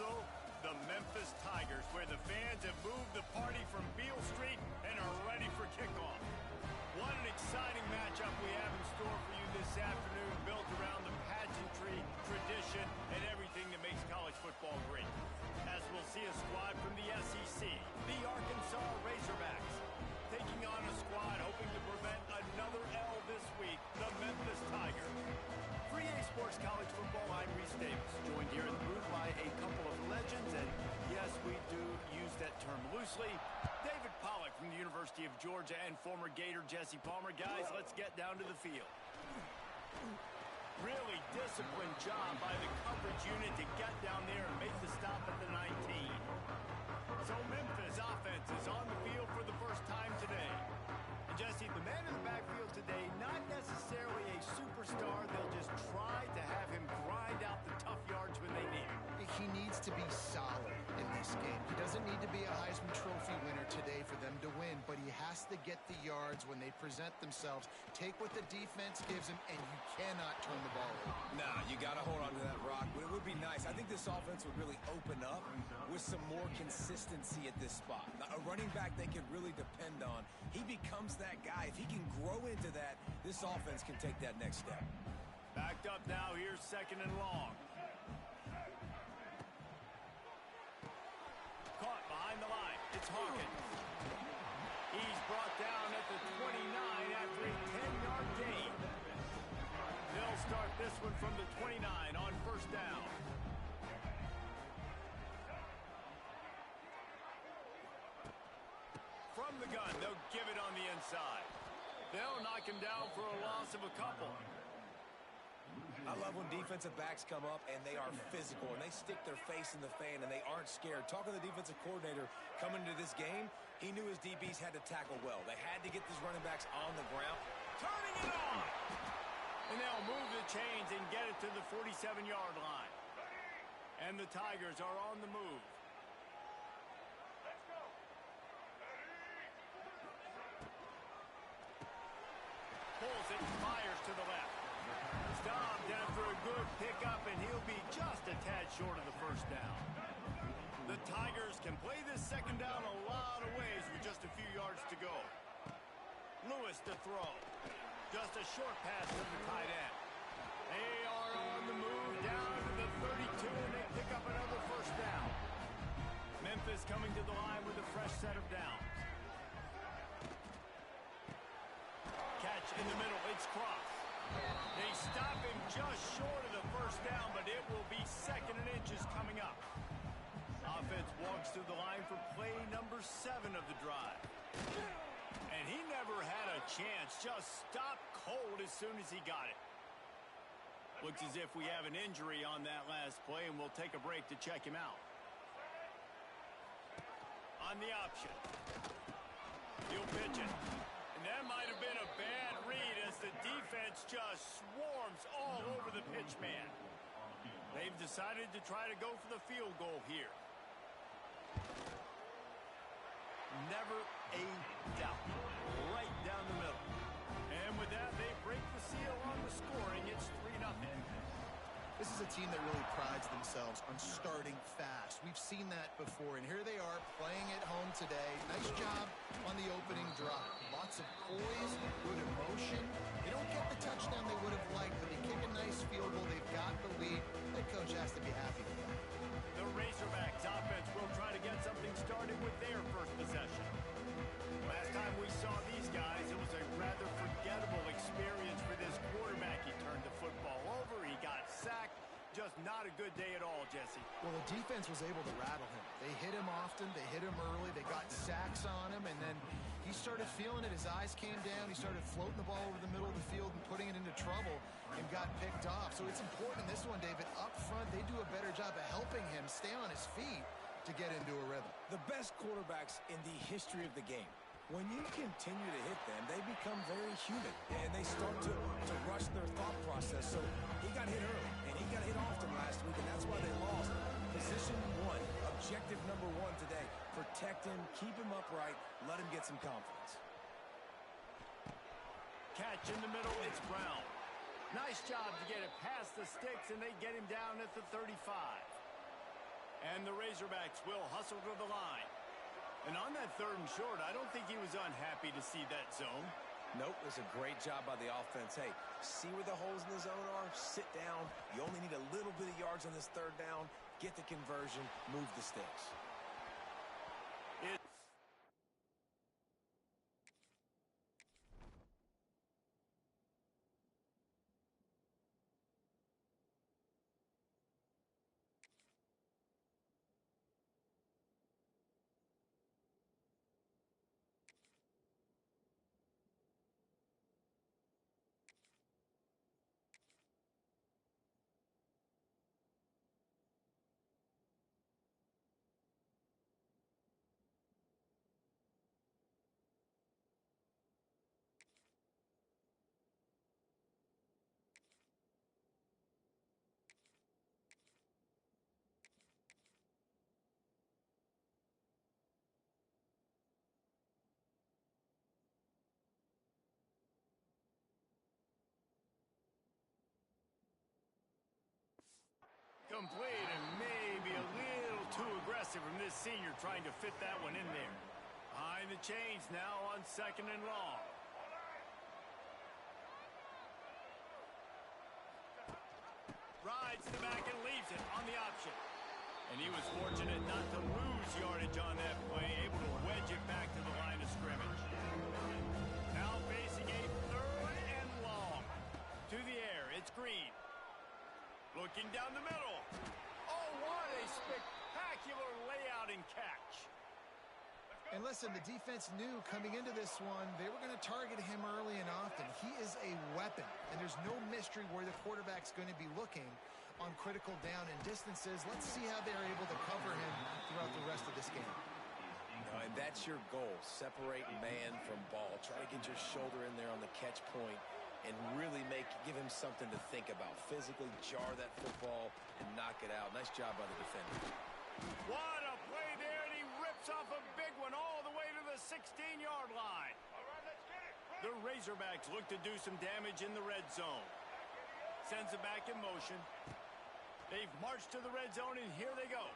also the Memphis Tigers, where the fans have moved the party from Beale Street and are ready for kickoff. What an exciting matchup we have in store for you this afternoon, built around the pageantry, tradition, and everything that makes college football great. As we'll see a squad from the SEC, the Arkansas Razorbacks, taking on a squad hoping to prevent another L this week, the Memphis Tigers. For EA Sports College Football, I'm Reese Davis, joined here in the booth by a couple of legends, and yes, we do use that term loosely. David Pollack from the University of Georgia and former Gator Jesse Palmer. Guys, let's get down to the field. Really disciplined job by the coverage unit to get down there and make the stop at the 19. So Memphis offense is on the field for the first time today. And Jesse, the man in the backfield today, not necessarily a superstar. They'll just try to have him grind out the tough yards when they need him. He needs to be solid in this game. He doesn't need to be a Heisman Trophy winner today for them to win, but he has to get the yards when they present themselves. Take what the defense gives him, and you cannot turn the ball over. Nah, you got to hold on to that rock. But it would be nice. I think this offense would really open up with some more consistency at this spot. Now, a running back they can really depend on. He becomes that guy. If he can grow into that, this offense can take that next step. Backed up now. Here's second and long. Caught behind the line. It's Hawkins. He's brought down at the 29 after a 10-yard gain. They'll start this one from the 29 on first down. From the gun, they'll give it on the inside. They'll knock him down for a loss of a couple. I love when defensive backs come up and they are physical and they stick their face in the fan and they aren't scared. Talking to the defensive coordinator coming into this game, he knew his DBs had to tackle well. They had to get these running backs on the ground. Turning it on! And they'll move the chains and get it to the 47-yard line. And the Tigers are on the move. Pulls it, fires to the left. Stopped after a good pickup, and he'll be just a tad short of the first down. The Tigers can play this second down a lot of ways with just a few yards to go. Lewis to throw. Just a short pass to the tight end. They are on the move down to the 32, and they pick up another first down. Memphis coming to the line with a fresh set of downs. Catch in the middle, it's Cross. They stop him just short of the first down, but it will be second and inches coming up. Offense walks to the line for play number 7 of the drive. And he never had a chance, just stopped cold as soon as he got it. Looks as if we have an injury on that last play, and we'll take a break to check him out. On the option. He'll pitch it. And that might have been a bad read as the defense just swarms all over the pitch man. They've decided to try to go for the field goal here. Never a doubt. Right down the middle. And with that, they break the seal on the scoring. It's 3-0. This is a team that really prides themselves on starting fast. We've seen that before, and here they are playing at home today. Nice job on the opening drive. Lots of poise, good emotion. They don't get the touchdown they would have liked, but they kick a nice field goal. They've got the lead. The coach has to be happy with that. The Razorbacks offense will try to get something started with their first possession. Last time we saw these guys, it was a rather forgettable experience for this quarterback. He turned the football over, he got sacked. Just not a good day at all, Jesse. Well, the defense was able to rattle him. They hit him often, they hit him early, they got sacks on him, and then he started feeling it. His eyes came down, he started floating the ball over the middle of the field and putting it into trouble and got picked off. So it's important in this one, David. Up front, they do a better job of helping him stay on his feet to get into a rhythm. The best quarterbacks in the history of the game, when you continue to hit them, they become very human, and they start to rush their thought process. So he got hit early, and he got hit often last week, and that's why they lost. Position 1, objective number 1 today. Protect him, keep him upright, let him get some confidence. Catch in the middle, it's Brown. Nice job to get it past the sticks, and they get him down at the 35. And the Razorbacks will hustle to the line. And on that 3rd and short, I don't think he was unhappy to see that zone. Nope, it's a great job by the offense. Hey, see where the holes in the zone are? Sit down. You only need a little bit of yards on this 3rd down. Get the conversion. Move the sticks. Complete and maybe a little too aggressive from this senior trying to fit that one in there. Behind the chains now on 2nd and long. Rides to the back and leaves it on the option. And he was fortunate not to lose yardage on that play, able to wedge it back to the line of scrimmage. Now facing a 3rd and long. To the air, it's Green. Looking down the middle. Oh, what a spectacular layout and catch. And listen, the defense knew coming into this one, they were going to target him early and often. He is a weapon, and there's no mystery where the quarterback's going to be looking on critical down and distances. Let's see how they're able to cover him throughout the rest of this game. And that's your goal. Separate man from ball. Try to get your shoulder in there on the catch point and really give him something to think about. Physically jar that football and knock it out. Nice job by the defender. What a play there, and he rips off a big one all the way to the 16-yard line. All right, let's get it. The Razorbacks look to do some damage in the red zone. Sends it back in motion. They've marched to the red zone, and here they go.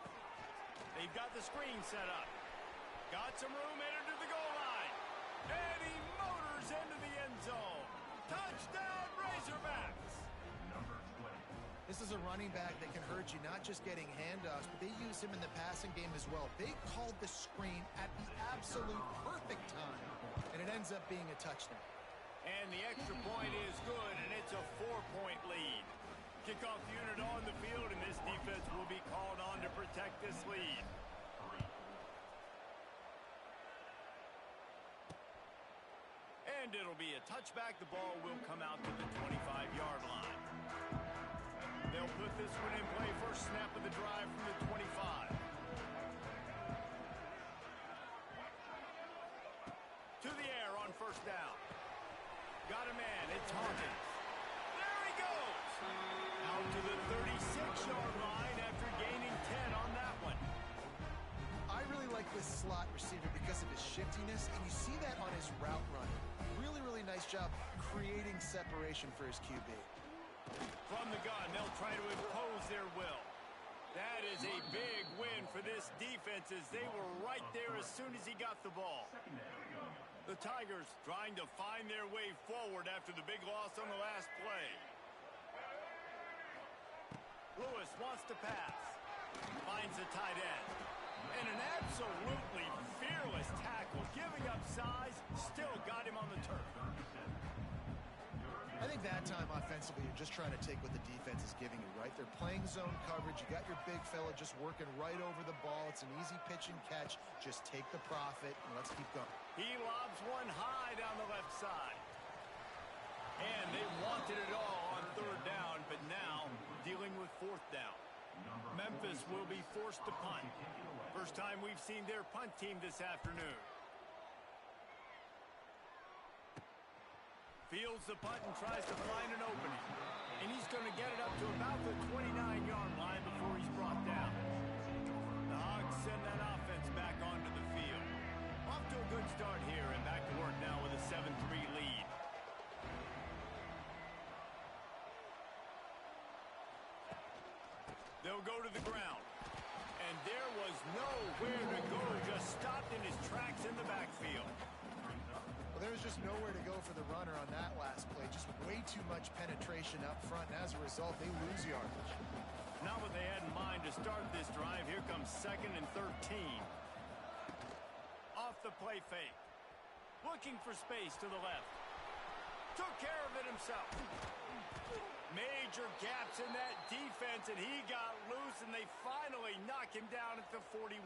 They've got the screen set up. Got some room, entered to the goal line. And he motors into the end zone. Touchdown, Razorbacks! This is a running back that can hurt you, not just getting handoffs, but they use him in the passing game as well. They called the screen at the absolute perfect time, and it ends up being a touchdown. And the extra point is good, and it's a 4-point lead. Kickoff unit on the field, and this defense will be called on to protect this lead. And it'll be a touchback. The ball will come out to the 25-yard line. They'll put this one in play. First snap of the drive from the 25. To the air on 1st down. Got a man. It's Hawkins. There he goes. Out to the 36-yard line after gaining 10 on that one. I really like this slot receiver because of his shiftiness, and you see that on his route running. Really nice job creating separation for his QB. From the gun, they'll try to impose their will. That is a big win for this defense as they were right there as soon as he got the ball. The Tigers trying to find their way forward after the big loss on the last play. Lewis wants to pass. Finds the tight end. And an absolutely fearless tackle, giving up size, still got him on the turf. I think that time offensively, you're just trying to take what the defense is giving you, right? They're playing zone coverage. You got your big fella just working right over the ball. It's an easy pitch and catch. Just take the profit, and let's keep going. He lobs one high down the left side. And they wanted it all on 3rd down, but now dealing with 4th down. Memphis will be forced to punt. First time we've seen their punt team this afternoon. Fields the punt and tries to find an opening. And he's going to get it up to about the 29-yard line before he's brought down. The Hogs send that offense back onto the field. Off to a good start here and back to work now with a 7-3 lead. They'll go to the ground. And there was nowhere to go, just stopped in his tracks in the backfield. Well, there was just nowhere to go for the runner on that last play. Just way too much penetration up front, and as a result, they lose yardage. Not what they had in mind to start this drive. Here comes 2nd and 13. Off the play fake. Looking for space to the left. Took care of it himself. Major gaps in that defense, and he got loose, and they finally knock him down at the 41.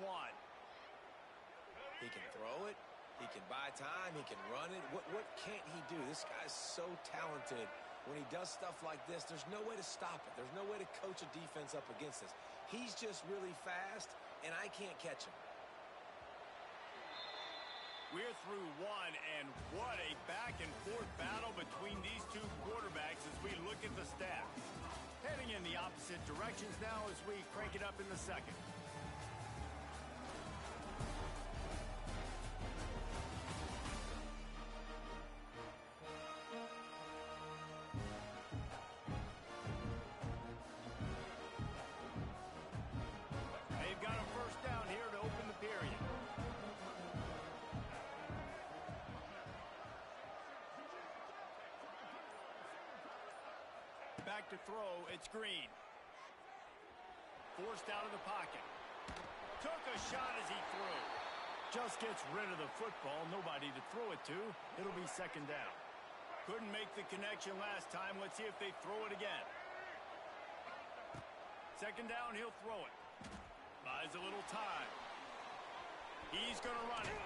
He can throw it. He can buy time. He can run it. What can't he do? This guy's so talented. When he does stuff like this, there's no way to stop it. There's no way to coach a defense up against this. He's just really fast, and I can't catch him. We're through one, and what a back-and-forth battle between these two quarterbacks as we look at the stats. Heading in the opposite directions now as we crank it up in the second. They've got a first down here to open the period. Back to throw, it's Green. Forced out of the pocket. Took a shot as he threw. Just gets rid of the football, nobody to throw it to. It'll be 2nd down. Couldn't make the connection last time. Let's see if they throw it again. 2nd down, he'll throw it. Buys a little time. He's going to run it.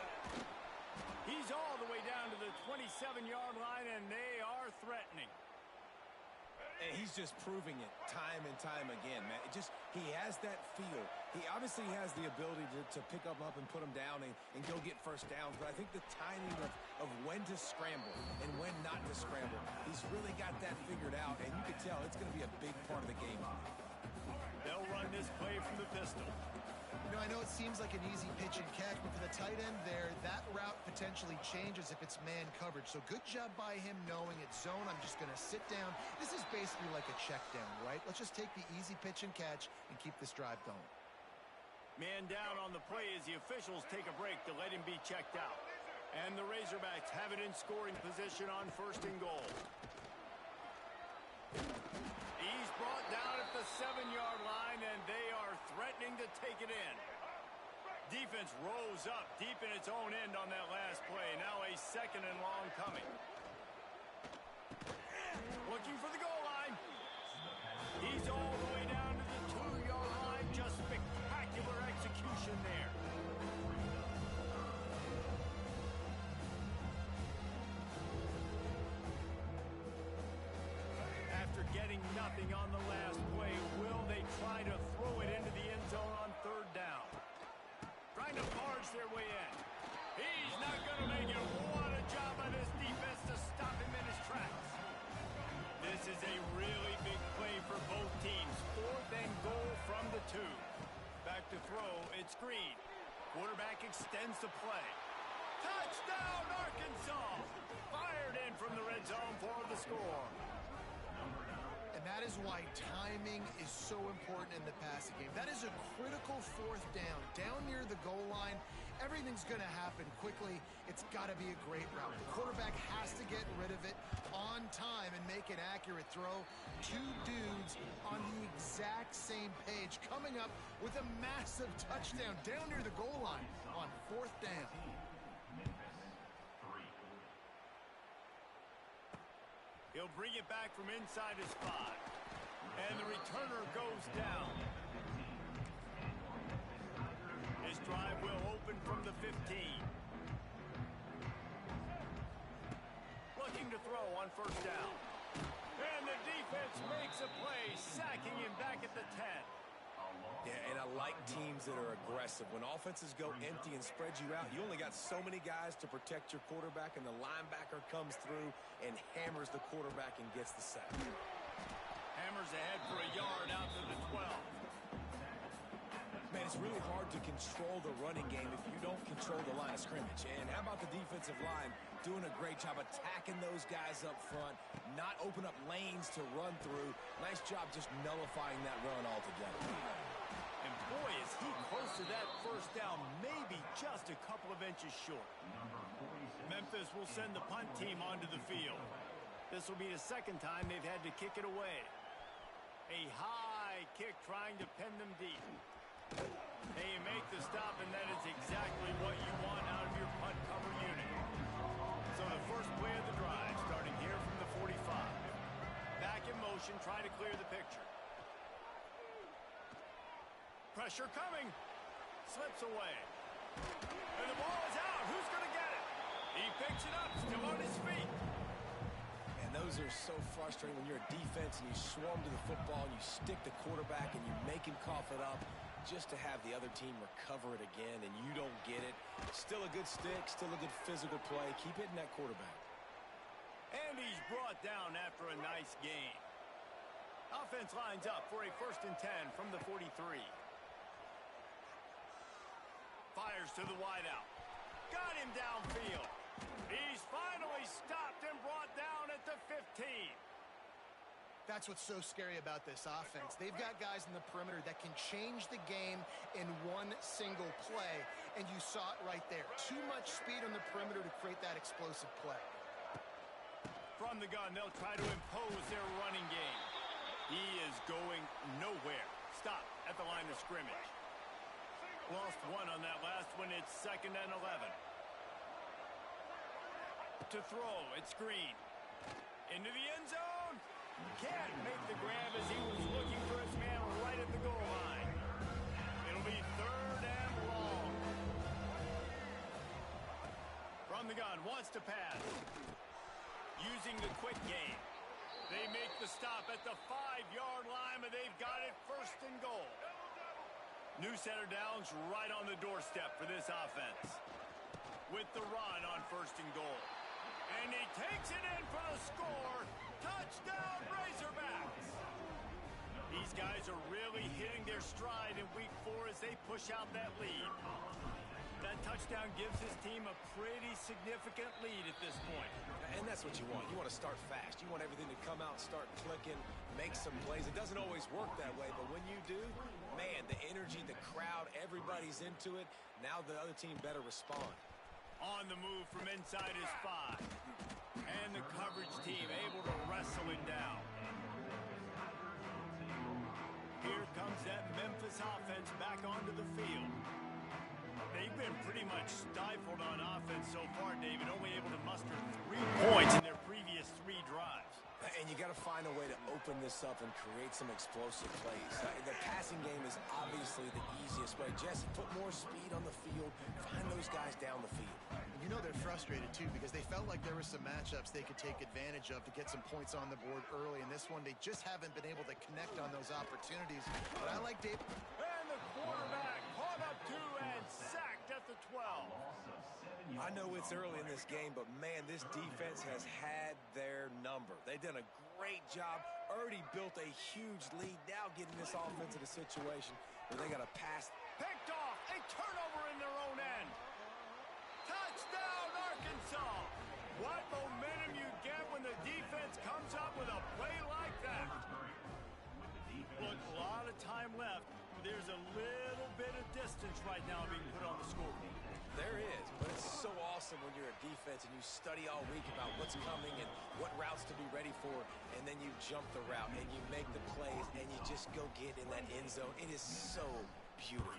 He's all the way down to the 27-yard line, and they are threatening. And he's just proving it time and time again, man. He has that feel. He obviously has the ability to pick up and put him down and go get first downs. But I think the timing of when to scramble and when not to scramble, he's really got that figured out. And you can tell it's going to be a big part of the game. They'll run this play from the pistol. You know, I know it seems like an easy pitch and catch, but for the tight end there, that route potentially changes if it's man coverage. So good job by him knowing it's zone. I'm just going to sit down. This is basically like a check down, right? Let's just take the easy pitch and catch and keep this drive going. Man down on the play as the officials take a break to let him be checked out. And the Razorbacks have it in scoring position on 1st and goal. He's brought down at the 7-yard line, and they are threatening to take it in. Defense rose up deep in its own end on that last play. Now a 2nd and long coming. Looking for the goal line. He's all the way down to the 2-yard line. Just spectacular execution there. After getting nothing on the last play, will they try to throw it into the end zone on 3rd down? Trying to barge their way in. He's not going to make it. What a job by this defense to stop him in his tracks. This is a really big play for both teams. 4th and goal from the 2. Back to throw, it's Green. Quarterback extends the play. Touchdown, Arkansas! Fired in from the red zone for the score. And that is why timing is so important in the passing game. That is a critical 4th down. Down near the goal line, everything's going to happen quickly. It's got to be a great route. The quarterback has to get rid of it on time and make an accurate throw. 2 dudes on the exact same page coming up with a massive touchdown down near the goal line on 4th down. He'll bring it back from inside his 5. And the returner goes down. His drive will open from the 15. Looking to throw on 1st down. And the defense makes a play, sacking him back at the 10. Yeah, and I like teams that are aggressive. When offenses go empty and spread you out, you only got so many guys to protect your quarterback, and the linebacker comes through and hammers the quarterback and gets the sack. Hammers ahead for a yard out to the 12. Man, it's really hard to control the running game if you don't control the line of scrimmage. And how about the defensive line doing a great job attacking those guys up front, not open up lanes to run through. Nice job just nullifying that run altogether. And boy, is he down maybe just a couple of inches short. Memphis will send the punt team onto the field. This will be the second time they've had to kick it away. A high kick trying to pin them deep. They make the stop, and that is exactly what you want out of your punt cover unit. So the first play of the drive starting here from the 45. Back in motion, trying to clear the picture. Pressure coming. Slips away. And the ball is out. Who's going to get it? He picks it up, still on his feet. And those are so frustrating when you're a defense and you swarm to the football and you stick the quarterback and you make him cough it up just to have the other team recover it again and you don't get it. Still a good stick, still a good physical play. Keep hitting that quarterback. And he's brought down after a nice gain. Offense lines up for a 1st and 10 from the 43. Fires to the wideout. Got him downfield. He's finally stopped and brought down at the 15. That's what's so scary about this offense. They've got guys in the perimeter that can change the game in one single play, and you saw it right there. Too much speed on the perimeter to create that explosive play. From the gun, they'll try to impose their running game. He is going nowhere. Stop at the line of scrimmage. Lost one on that last one. It's 2nd and 11. To throw, it's Green. Into the end zone. Can't make the grab as he was looking for his man right at the goal line. It'll be 3rd and long. From the gun, wants to pass. Using the quick game. They make the stop at the 5-yard line, but they've got it 1st and goal. New center downs right on the doorstep for this offense. With the run on 1st and goal. And he takes it in for the score. Touchdown, Razorbacks. These guys are really hitting their stride in week 4 as they push out that lead. That touchdown gives his team a pretty significant lead at this point. And that's what you want. You want to start fast. You want everything to come out, start clicking, make some plays. It doesn't always work that way, but when you do, man, the energy, the crowd, everybody's into it. Now the other team better respond. On the move from inside his 5. And the coverage team able to wrestle him down. Here comes that Memphis offense back onto the field. They've been pretty much stifled on offense so far, David, only able to muster 3 points in their previous 3 drives. And you got to find a way to open this up and create some explosive plays. The passing game is obviously the easiest way. Jesse, put more speed on the field. Find those guys down the field. You know they're frustrated, too, because they felt like there were some matchups they could take advantage of to get some points on the board early. In this one, they just haven't been able to connect on those opportunities. But I like Dave. And the quarterback caught up 2 and sacked at the 12. I know it's early in this game, but, man, this defense has had their number. They've done a great job, already built a huge lead, now getting this offense in a situation where they got to pass. Picked off, a turnover in their own end. Touchdown, Arkansas. What momentum you get when the defense comes up with a play like that. Look, a lot of time left. There's a little bit of distance right now being put on the scoreboard. There is, but it's so awesome when you're a defense and you study all week about what's coming and what routes to be ready for, and then you jump the route and you make the plays and you just go get in that end zone. It is so beautiful.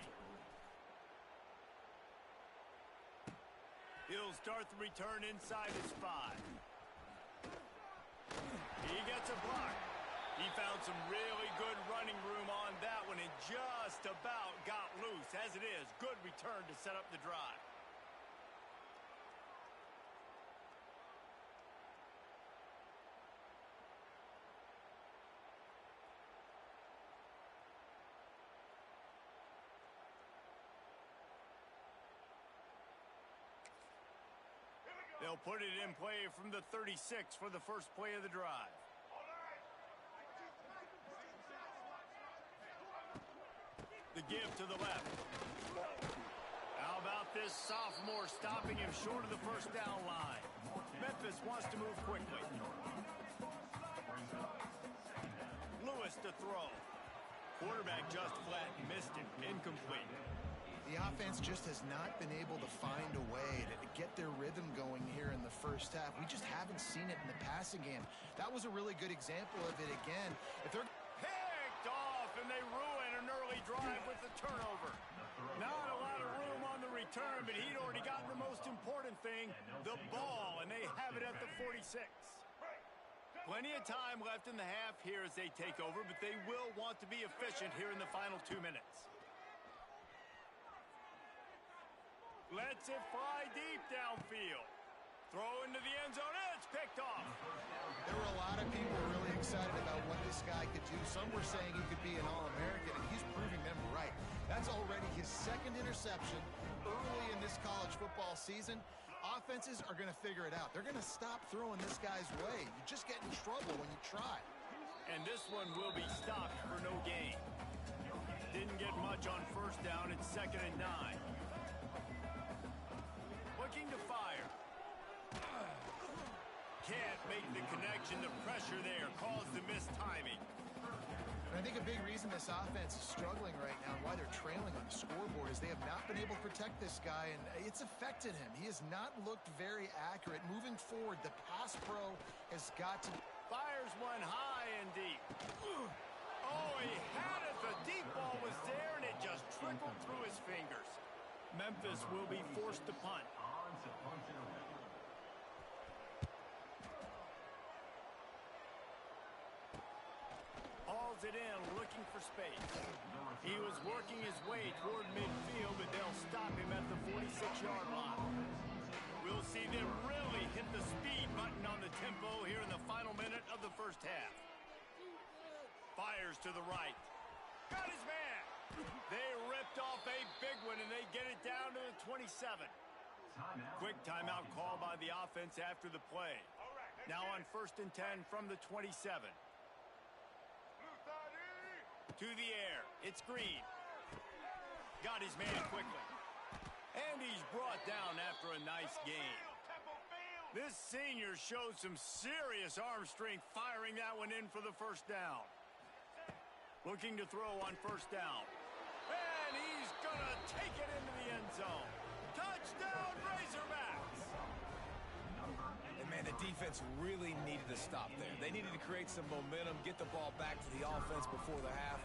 He'll start the return inside his 5. He gets a block. He found some really good running room on that one and just about got loose. As it is, good return to set up the drive. They'll put it in play from the 36 for the first play of the drive. The give to the left. How about this sophomore stopping him short of the first down line? Memphis wants to move quickly. Lewis to throw. Quarterback just flat missed it. Incomplete. The offense just has not been able to find a way to get their rhythm going here in the first half. We just haven't seen it in the passing game. That was a really good example of it again. If they're picked off, and they ruin an early drive with the turnover. Not a lot of room on the return, but he'd already gotten the most important thing, the ball, and they have it at the 46. Plenty of time left in the half here as they take over, but they will want to be efficient here in the final 2 minutes. Lets it fly deep downfield. Throw into the end zone, and it's picked off. There were a lot of people really excited about what this guy could do. Some were saying he could be an All-American, and he's proving them right. That's already his second interception early in this college football season. Offenses are going to figure it out. They're going to stop throwing this guy's way. You just get in trouble when you try. And this one will be stopped for no gain. Didn't get much on first down. It's 2nd and 9. Looking to fire. Can't make the connection. The pressure there caused the missed timing. And I think a big reason this offense is struggling right now and why they're trailing on the scoreboard is they have not been able to protect this guy, and it's affected him. He has not looked very accurate. Moving forward, the pass pro has got to... Fires one high and deep. Oh, he had it. The deep ball was there, and it just trickled through his fingers. Memphis will be forced to punt. Hauls it in, looking for space. He was working his way toward midfield, but they'll stop him at the 46-yard line. We'll see them really hit the speed button on the tempo here in the final minute of the first half. Fires to the right. Got his man. They ripped off a big one, and they get it down to the 27. Quick timeout call by the offense after the play. Now on 1st and 10 from the 27. To the air. It's Green. Got his man quickly. And he's brought down after a nice gain. This senior showed some serious arm strength firing that one in for the first down. Looking to throw on 1st down. And he's going to take it into the end zone. Touchdown, Razorbacks! And, man, the defense really needed to stop there. They needed to create some momentum, get the ball back to the offense before the half.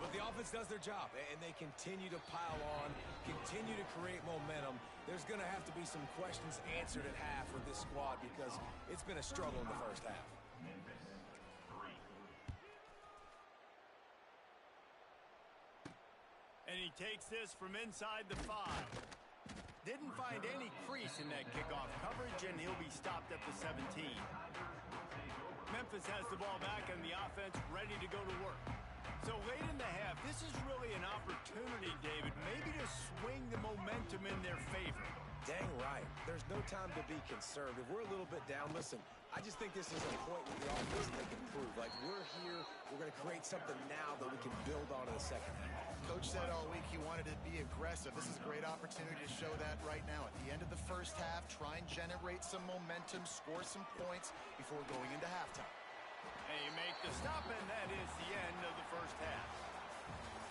But the offense does their job, and they continue to pile on, continue to create momentum. There's going to have to be some questions answered at half with this squad because it's been a struggle in the first half. And he takes this from inside the 5. Didn't find any crease in that kickoff coverage, and he'll be stopped at the 17. Memphis has the ball back, and the offense ready to go to work. So late in the half, this is really an opportunity, David, maybe to swing the momentum in their favor. Dang right. There's no time to be conservative. We're a little bit down. Listen, I just think this is a point where the offense they can prove. Like, we're here, we're going to create something now that we can build on in the second half. Coach said all week he wanted to be aggressive. This is a great opportunity to show that right now. At the end of the first half, try and generate some momentum, score some points before going into halftime. And you make the stop, and that is the end of the first half.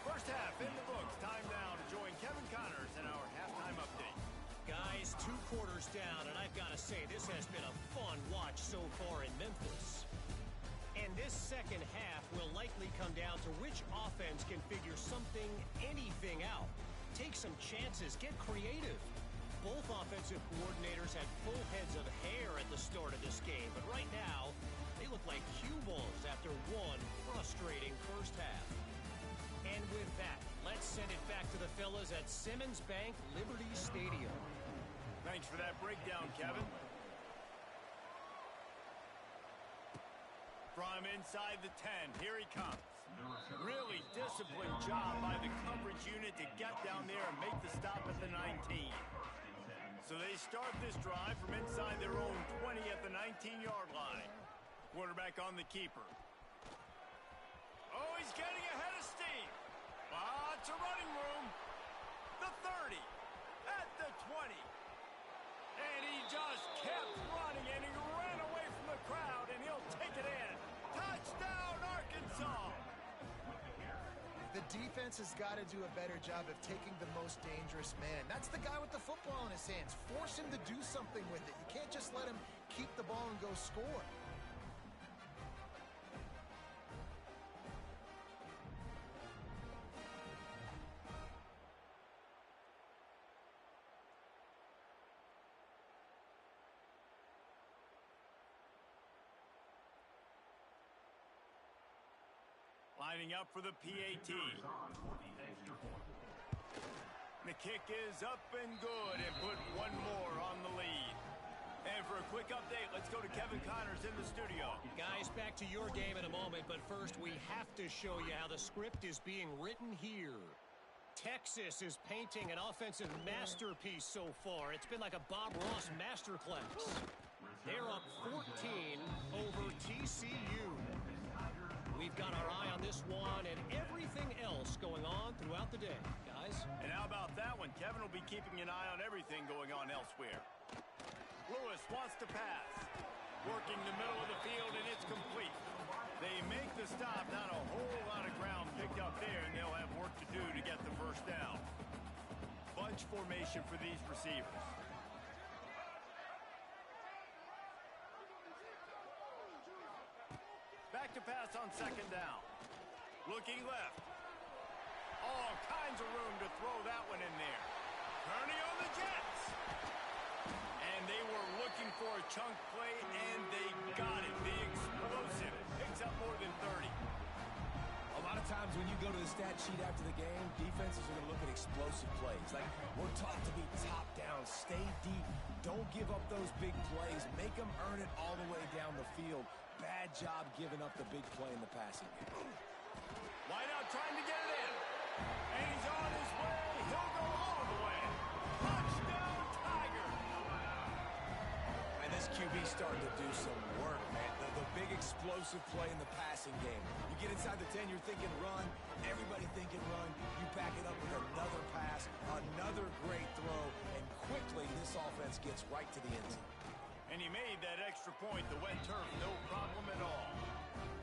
First half in the books. Time now to join Kevin Connors in our halftime update. Guys, 2 quarters down, and I've got to say, this has been a fun watch so far in Memphis. And this second half will likely come down to which offense can figure something, anything out. Take some chances, get creative. Both offensive coordinators had full heads of hair at the start of this game, but right now, they look like cue balls after one frustrating first half. And with that, let's send it back to the fellas at Simmons Bank Liberty Stadium. Thanks for that breakdown, Kevin. From inside the 10, here he comes. Really disciplined job by the coverage unit to get down there and make the stop at the 19. So they start this drive from inside their own 20 at the 19-yard line. Quarterback on the keeper. Oh, he's getting ahead of steam. Lots of running room. The 30. At the 20. And he just kept running, and he ran away from the crowd, and he'll take it in. Touchdown, Arkansas. The defense has got to do a better job of taking the most dangerous man. That's the guy with the football in his hands. Force him to do something with it. You can't just let him keep the ball and go score. Lining up for the PAT. The kick is up and good and put one more on the lead. And for a quick update, let's go to Kevin Connors in the studio. Guys, back to your game in a moment, but first we have to show you how the script is being written here. Texas is painting an offensive masterpiece so far. It's been like a Bob Ross masterclass. They're up 14 over TCU. We've got our eye on this one and everything else going on throughout the day, guys. And how about that one? Kevin will be keeping an eye on everything going on elsewhere. Lewis wants to pass. Working the middle of the field, and it's complete. They make the stop. Not a whole lot of ground picked up there, and they'll have work to do to get the first down. Bunch formation for these receivers. Back to pass on second down. Looking left. All kinds of room to throw that one in there. Turning on the Jets. And they were looking for a chunk play, and they got it. The explosive picks up more than 30. A lot of times when you go to the stat sheet after the game, defenses are going to look at explosive plays. Like, we're taught to be top down, stay deep, don't give up those big plays, make them earn it all the way down the field. Bad job giving up the big play in the passing game. Wideout trying to get it in. And he's on his way. He'll go all the way. Touchdown, Tigers. And this QB's starting to do some work, man. The big explosive play in the passing game. You get inside the 10, you're thinking run. Everybody thinking run. You back it up with another pass, another great throw, and quickly this offense gets right to the end zone. And he made that extra point. The wet turf, no problem at all.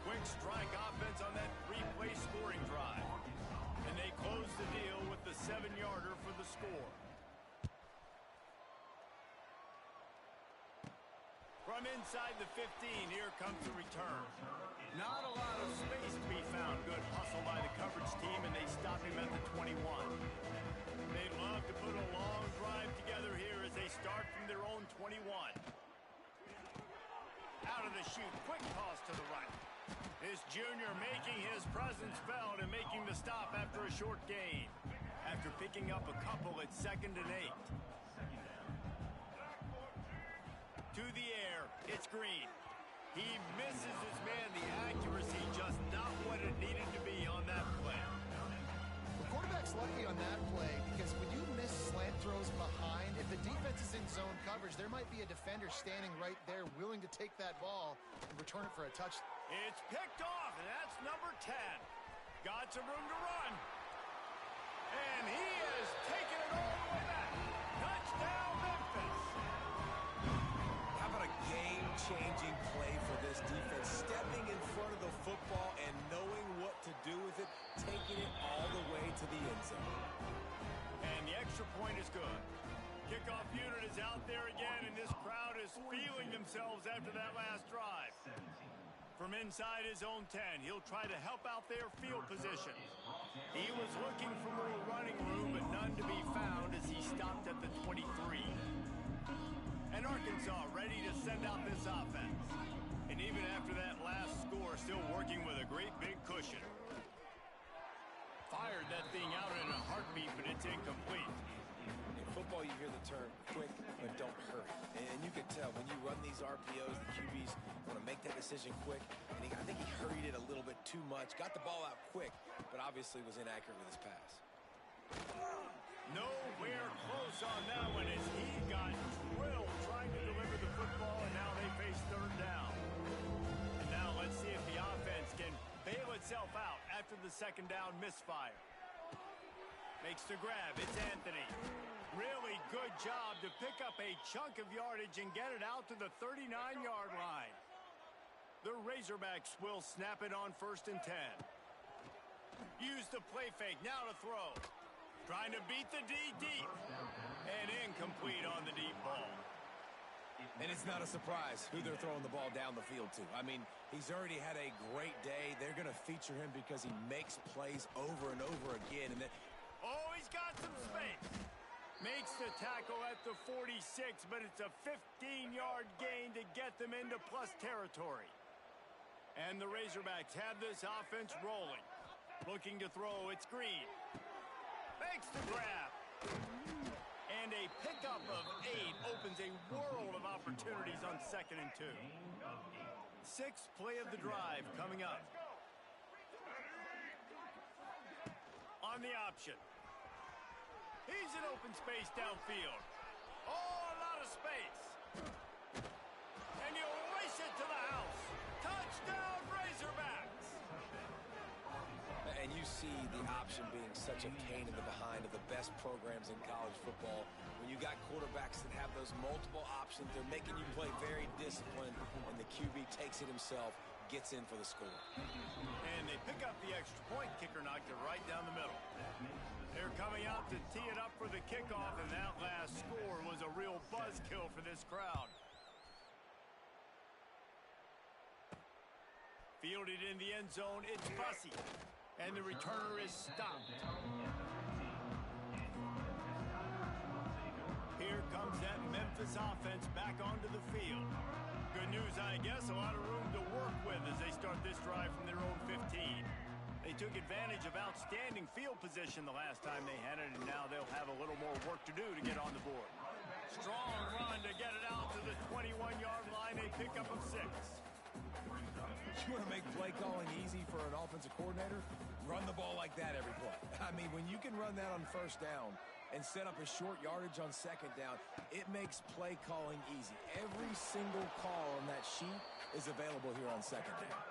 Quick strike offense on that three-play scoring drive. And they close the deal with the 7-yarder for the score. From inside the 15, here comes the return. Not a lot of space to be found. Good hustle by the coverage team, and they stop him at the 21. They'd love to put a long drive together here as they start from their own 21. Out of the chute, quick toss to the right. This junior making his presence felt and making the stop after a short gain. After picking up a couple at 2nd and 8. To the air, it's Green. He misses his man. The accuracy just not what it needed to be on that play. The quarterback's lucky on that play because when you miss slant throws behind, if the defense is in zone coverage, there might be a defender standing right there willing to take that ball and return it for a touchdown. It's picked off, and that's number 10. Got some room to run. And he has taken it all the way back. Touchdown, Memphis. How about a game-changing play for this defense? Stepping in front of the football and knowing what to do with it, taking it all the way to the end zone. And the extra point is good. Kickoff unit is out there again, and this crowd is feeling themselves after that last drive. From inside his own 10, he'll try to help out their field position. He was looking for more running room, but none to be found as he stopped at the 23. And Arkansas ready to send out this offense. And even after that last score, still working with a great big cushion. Fired that thing out in a heartbeat, but it's incomplete. In football, you hear the term quick, but don't hurry. And you can tell when you run these RPOs, the QBs want to make that decision quick. And I think he hurried it a little bit too much. Got the ball out quick, but obviously was inaccurate with his pass. Nowhere close on that one as he got drilled trying to deliver the football, and now they face 3rd down. And now let's see if the offense can bail itself out after the 2nd down misfire. Makes the grab. It's Anthony. Really good job to pick up a chunk of yardage and get it out to the 39-yard line. The Razorbacks will snap it on 1st and 10. Use the play fake. Now to throw. Trying to beat the D deep. And incomplete on the deep ball. And it's not a surprise who they're throwing the ball down the field to. I mean, he's already had a great day. They're going to feature him because he makes plays over and over again. And then, oh, he's got some space. Makes the tackle at the 46, but it's a 15-yard gain to get them into plus territory. And the Razorbacks have this offense rolling. Looking to throw, it's Green. Makes the grab. And a pickup of 8 opens a world of opportunities on 2nd and 2. 6th play of the drive coming up. On the option. He's in open space downfield. Oh, a lot of space. And you race it to the house. Touchdown, Razorbacks. and you see the option being such a pain in the behind of the best programs in college football. When you got quarterbacks that have those multiple options, they're making you play very disciplined, and the QB takes it himself, gets in for the score. And they pick up the extra point. Kicker knocked it right down the middle. They're coming out to tee it up for the kickoff, and that last score was a real buzzkill for this crowd. Fielded in the end zone, it's Bussey. And the returner is stopped. Here comes that Memphis offense back onto the field. Good news, I guess, a lot of room to work with as they start this drive from their own 15. They took advantage of outstanding field position the last time they had it, and now they'll have a little more work to do to get on the board. Strong run to get it out to the 21-yard line, a pickup of 6. You want to make play calling easy for an offensive coordinator? Run the ball like that every play. I mean, when you can run that on first down and set up a short yardage on second down, it makes play calling easy. Every single call on that sheet is available here on second down.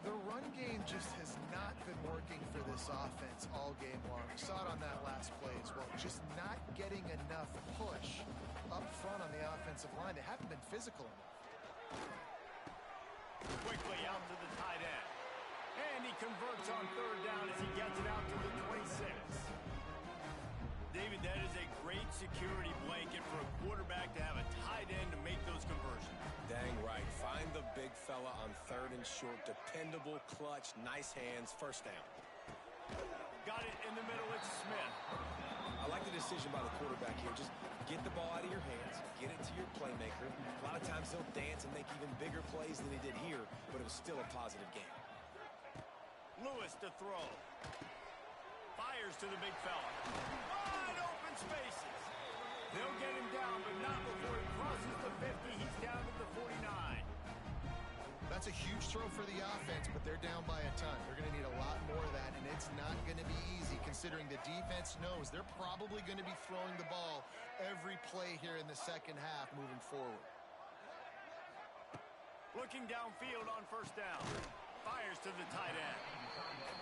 The run game just has not been working for this offense all game long. We saw it on that last play as well. Just not getting enough push up front on the offensive line. They haven't been physical enough. Quickly out to the tight end. And he converts on third down as he gets it out to the 26. David, that is a great security blanket for a quarterback to have a tight end to make those conversions. Dang right. Find the big fella on third and short. Dependable, clutch, nice hands, first down. Got it in the middle, it's Smith. I like the decision by the quarterback here. Just get the ball out of your hands, get it to your playmaker. A lot of times he'll dance and make even bigger plays than he did here, but it was still a positive game. Lewis to throw. Fires to the big fella. Wide open spaces. They'll get him down, but not before he crosses the 50. He's down to the 49. That's a huge throw for the offense, but they're down by a ton. They're going to need a lot more of that, and it's not going to be easy considering the defense knows they're probably going to be throwing the ball every play here in the second half moving forward. Looking downfield on first down. Fires to the tight end.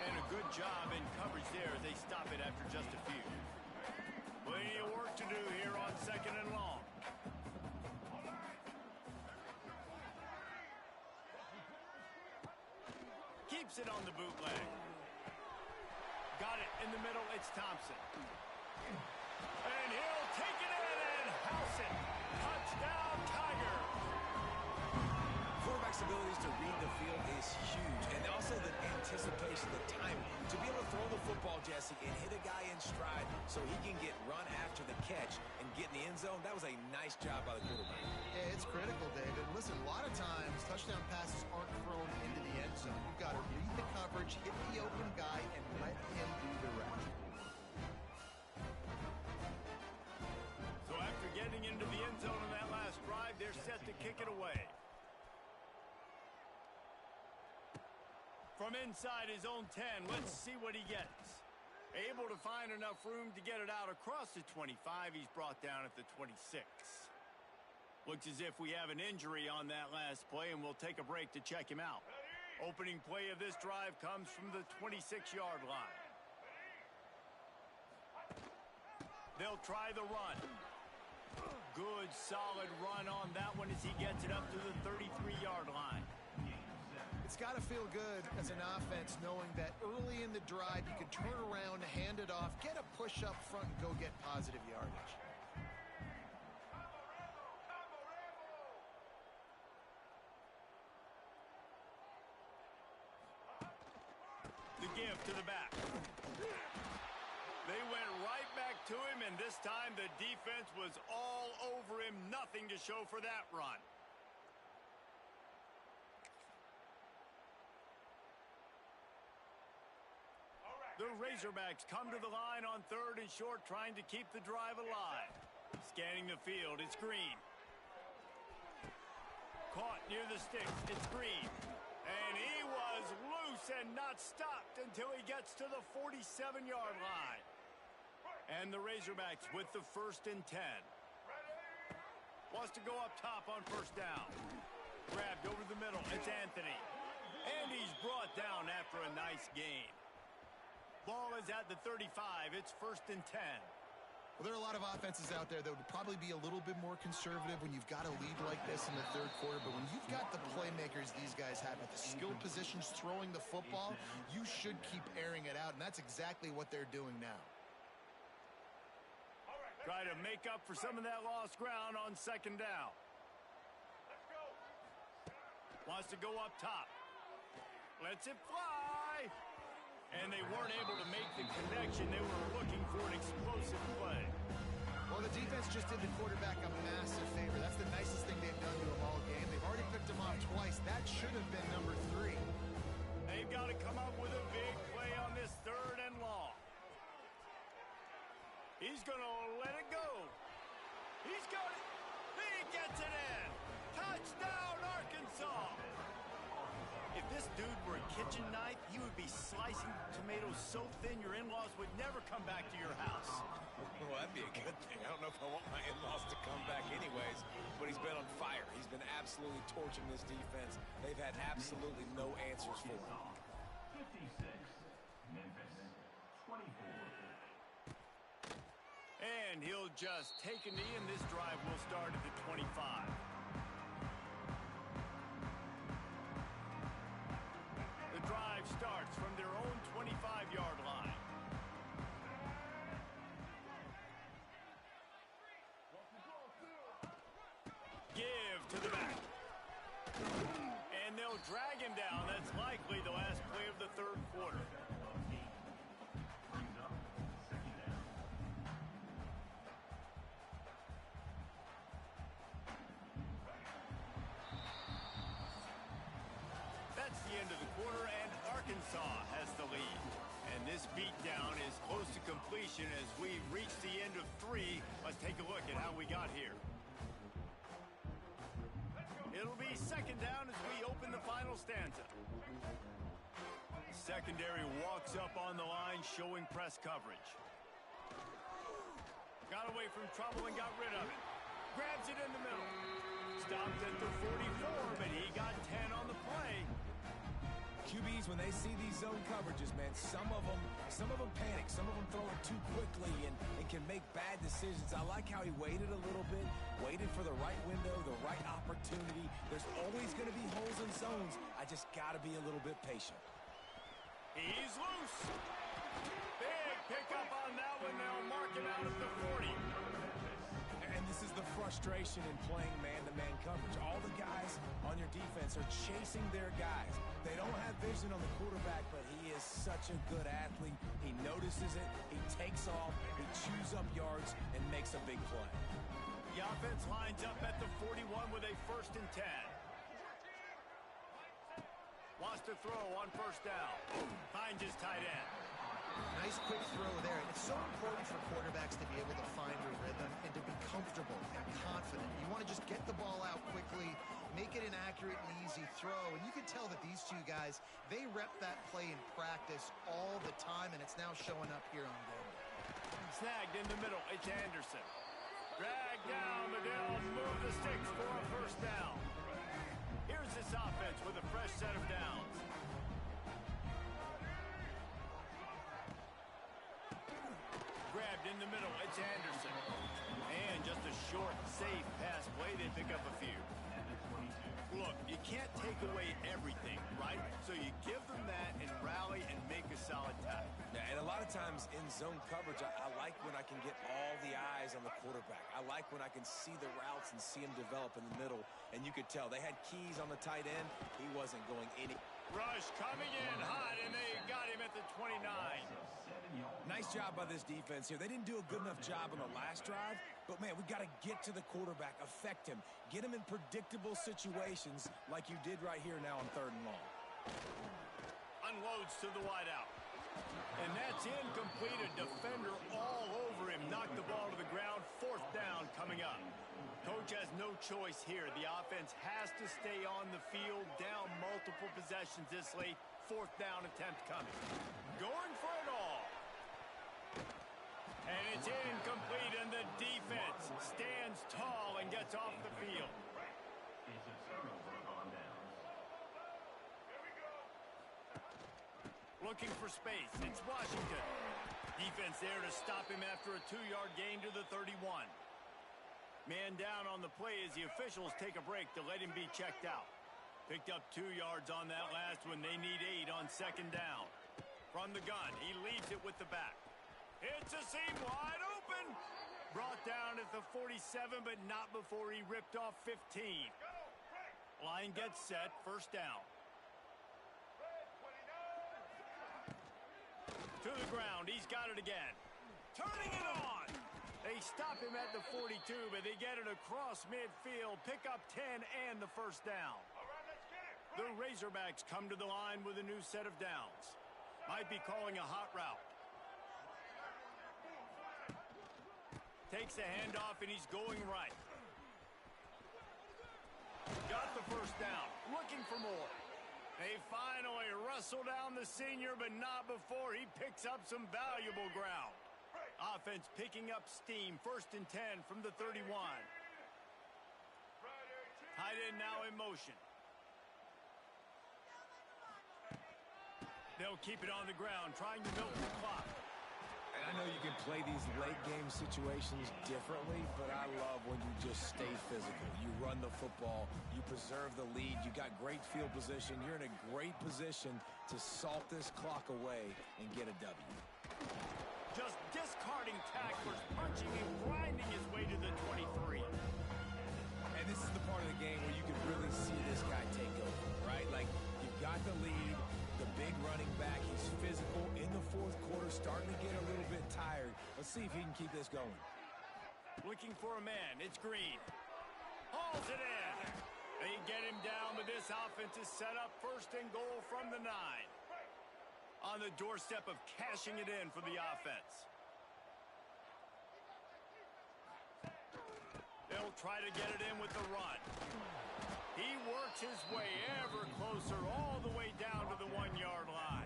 And a good job in coverage there as they stop it after just a few. Plenty of work to do here on second and long. Keeps it on the bootleg. Got it in the middle, it's Thompson. And he'll take it in and house it. Touchdown, Tiger. Quarterback's abilities to read the field is huge, and also the anticipation, the timing. To be able to throw the football, Jesse, and hit a guy in stride so he can get run after the catch and get in the end zone, that was a nice job by the quarterback. Yeah, it's critical, David. Listen, a lot of times touchdown passes aren't thrown into the end zone. You've got to read the coverage, hit the open guy, and let him do the rest. So after getting into the end zone on that last drive, they're set to kick it away. From inside his own 10, let's see what he gets. Able to find enough room to get it out across the 25. He's brought down at the 26. Looks as if we have an injury on that last play, and we'll take a break to check him out. Opening play of this drive comes from the 26-yard line. They'll try the run. Good, solid run on that one as he gets it up to the 33-yard line. It's got to feel good as an offense knowing that early in the drive you can turn around, hand it off, get a push up front, and go get positive yardage. The give to the back. They went right back to him, and this time the defense was all over him. Nothing to show for that run. The Razorbacks come to the line on 3rd and short, trying to keep the drive alive. Scanning the field, it's Green. Caught near the sticks, it's Green. And he was loose and not stopped until he gets to the 47-yard line. And the Razorbacks with the 1st and 10. Wants to go up top on 1st down. Grabbed over the middle, it's Anthony. And he's brought down after a nice gain. Ball is at the 35. It's 1st and 10. Well, there are a lot of offenses out there that would probably be a little bit more conservative when you've got a lead like this in the 3rd quarter. But when you've got the playmakers these guys have at the skilled positions throwing the football, you should keep airing it out. And that's exactly what they're doing now. Try to make up for some of that lost ground on 2nd down. Wants to go up top. Lets it fly. And they weren't able to make the connection. They were looking for an explosive play. Well, the defense just did the quarterback a massive favor. That's the nicest thing they've done to him all game. They've already picked him off twice. That should have been number 3. They've got to come up with a big play on this 3rd and long. He's going to let it go. He's got it. He gets it in. Touchdown, Arkansas. If this dude were a kitchen knife, he would be slicing tomatoes so thin your in-laws would never come back to your house. Well, that'd be a good thing. I don't know if I want my in-laws to come back anyways, but he's been on fire. He's been absolutely torching this defense. They've had absolutely no answers for him. 56, Memphis, 24. And he'll just take a knee, and this drive will start at the 25. The drive starts from their own 25-yard line. Give to the back. And they'll drag him down. That's likely the last play of the 3rd quarter. That's the end of the quarter, and Arkansas has the lead. And this beatdown is close to completion as we reach the end of 3. Let's take a look at how we got here. It'll be 2nd down as we open the final stanza. Secondary walks up on the line, showing press coverage. Got away from trouble and got rid of it. Grabs it in the middle. Stopped at the 44, but he got 10 on the play. QBs, when they see these zone coverages, man, some of them panic. Some of them throw it too quickly and can make bad decisions. I like how he waited a little bit, waited for the right window, the right opportunity. There's always going to be holes in zones. I just got to be a little bit patient. He's loose. Big pickup on that one. They'll mark him out at the 40. And this is the frustration in playing man-to-man coverage. All the guys on your defense are chasing their guys. They don't have vision on the quarterback, but he is such a good athlete. He notices it, he takes off, he chews up yards, and makes a big play. The offense lines up at the 41 with a 1st and 10. Wants to throw on 1st down. Finds his tight end. Nice quick throw there. It's so important for quarterbacks to be able to find a rhythm and to be comfortable and confident. You want to just get the ball out quickly, make it an accurate and easy throw. And you can tell that these two guys, they rep that play in practice all the time, and it's now showing up here on game day. Snagged in the middle. It's Anderson. Drag down, but they'll move the sticks for a 1st down. Here's this offense with a fresh set of downs. Grabbed in the middle, it's Anderson. And just a short, safe pass play, they pick up a few. Look, you can't take away everything, right? So you give them that and rally and make a solid tackle. Yeah, and a lot of times in zone coverage, I like when I can get all the eyes on the quarterback. I like when I can see the routes and see him develop in the middle. And you could tell they had keys on the tight end. He wasn't going any. Rush coming in hot, and they got him at the 29. Nice job by this defense here. They didn't do a good enough job on the last drive, but, man, we got to get to the quarterback, affect him, get him in predictable situations like you did right here now on 3rd and long. Unloads to the wideout. And that's incomplete. A defender all over him. Knocked the ball to the ground. 4th down coming up. Coach has no choice here. The offense has to stay on the field, down multiple possessions this late. 4th down attempt coming. Going for it all. And it's incomplete, and the defense stands tall and gets off the field. It's a turnover on downs. Looking for space. It's Washington. Defense there to stop him after a 2-yard gain to the 31. Man down on the play as the officials take a break to let him be checked out. Picked up 2 yards on that last one. They need 8 on 2nd down. From the gun, he leads it with the back. It's a seam wide open. Brought down at the 47, but not before he ripped off 15. Line gets set, 1st down. To the ground, he's got it again. Turning it on. They stop him at the 42, but they get it across midfield. Pick up 10 and the 1st down. The Razorbacks come to the line with a new set of downs. Might be calling a hot route. Takes the handoff, and he's going right. Got the 1st down. Looking for more. They finally wrestle down the senior, but not before he picks up some valuable ground. Offense picking up steam. 1st and 10 from the 31. Tight end now in motion. They'll keep it on the ground, trying to milk the clock. And I know you can play these late game situations differently, but I love when you just stay physical. You run the football, you preserve the lead, you got great field position, you're in a great position to salt this clock away and get a W. Just discarding tacklers, punching and grinding his way to the 23. And this is the part of the game where you can really see this guy take over, right? Like, you've got the lead, the big running back, he's physical in the 4th quarter, starting to get a little bit tired. Let's see if he can keep this going. Looking for a man, it's Green. Hauls it in. They get him down, but this offense is set up 1st and goal from the 9. On the doorstep of cashing it in for the offense. They'll try to get it in with the run. He works his way ever closer all the way down to the 1-yard line.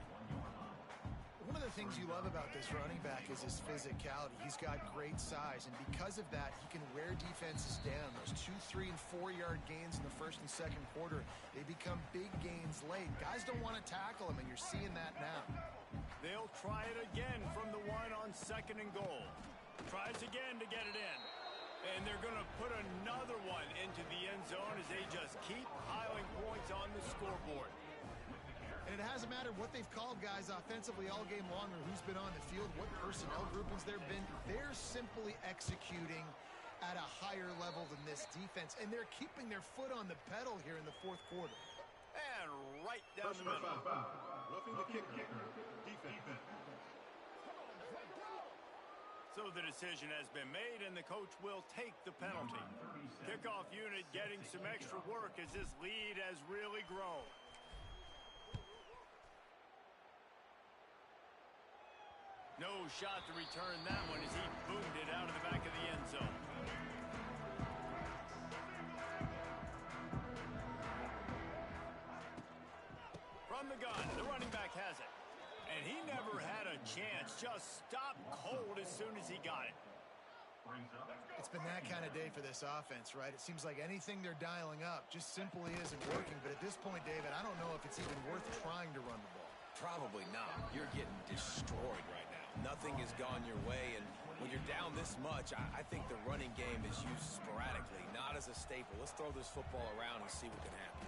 One of the things you love about this running back is his physicality. He's got great size, and because of that, he can wear defenses down. Those 2, 3, and 4-yard gains in the 1st and 2nd quarter, they become big gains late. Guys don't want to tackle him, and you're seeing that now. They'll try it again from the 1 on 2nd and goal. Tries again to get it in. And they're going to put another one into the end zone as they just keep piling points on the scoreboard. And it hasn't mattered what they've called guys offensively all game long or who's been on the field, what personnel groupings there have been. They're simply executing at a higher level than this defense, and they're keeping their foot on the pedal here in the 4th quarter. And right down the middle. Roughing the kicker. Defense. So the decision has been made, and the coach will take the penalty. Kickoff unit getting some extra work as this lead has really grown. No shot to return that one as he boomed it out of the back of the end zone. From the gun, the running back has it. And he never had a chance. Just stopped cold as soon as he got it. It's been that kind of day for this offense, right? It seems like anything they're dialing up just simply isn't working. But at this point, David, I don't know if it's even worth trying to run the ball. Probably not. You're getting destroyed right now. Nothing has gone your way, and when you're down this much, I think the running game is used sporadically, not as a staple. Let's throw this football around and see what can happen.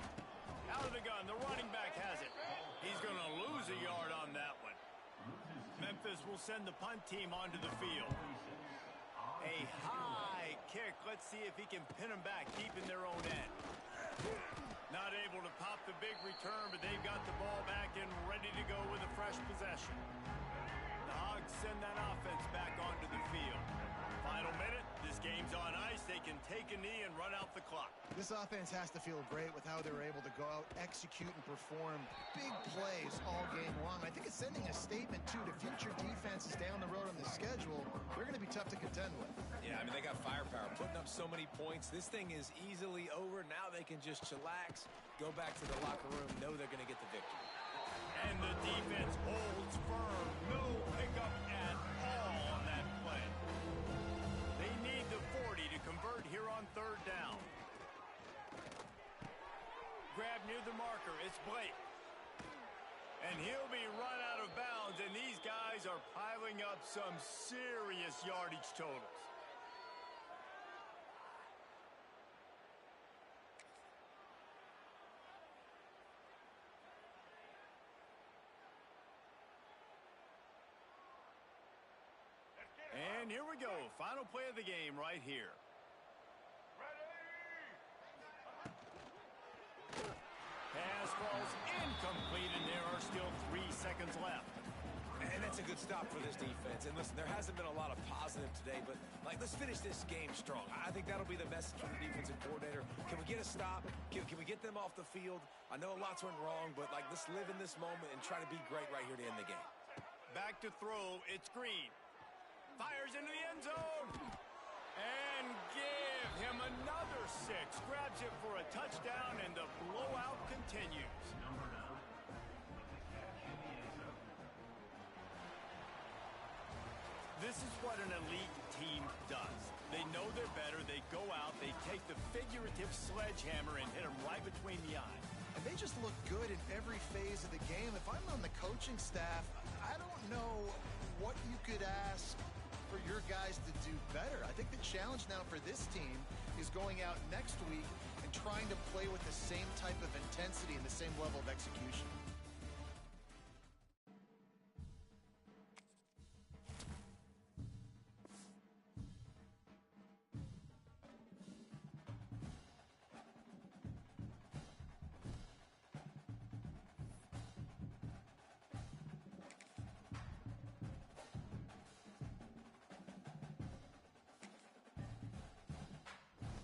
Out of the gun, the running back has it. He's going to lose a yard on that one. Memphis will send the punt team onto the field. A high kick. Let's see if he can pin them back deep in their own end. Not able to pop the big return, but they've got the ball back and ready to go with a fresh possession. The Hogs send that offense back onto the field. Final minute. This game's on ice. They can take a knee and run out the clock. This offense has to feel great with how they were able to go out, execute, and perform big plays all game long. I think it's sending a statement, too, to future defenses down the road on the schedule. They're going to be tough to contend with. Yeah, I mean, they got firepower, putting up so many points. This thing is easily over. Now they can just chillax, go back to the locker room, know they're going to get the victory. And the defense holds firm. No pickup at all on that play. They need the 40 to convert here on third down. Grab near the marker. It's Blake. And he'll be run out of bounds, and these guys are piling up some serious yardage totals. And here we go. Final play of the game right here. Pass falls incomplete, and there are still 3 seconds left. And that's a good stop for this defense. And listen, there hasn't been a lot of positive today, but let's finish this game strong. I think that'll be the message from the defensive coordinator. Can we get a stop? Can we get them off the field? I know lots went wrong, but let's live in this moment and try to be great right here to end the game. Back to throw. It's Green. Fires into the end zone. And give him another 6. Grabs it for a touchdown, and the blowout continues. Number 9 with the catch in the end zone. This is what an elite team does. They know they're better. They go out. They take the figurative sledgehammer and hit them right between the eyes. And they just look good in every phase of the game. If I'm on the coaching staff, I don't know what you could ask for your guys to do better. I think the challenge now for this team is going out next week and trying to play with the same type of intensity and the same level of execution.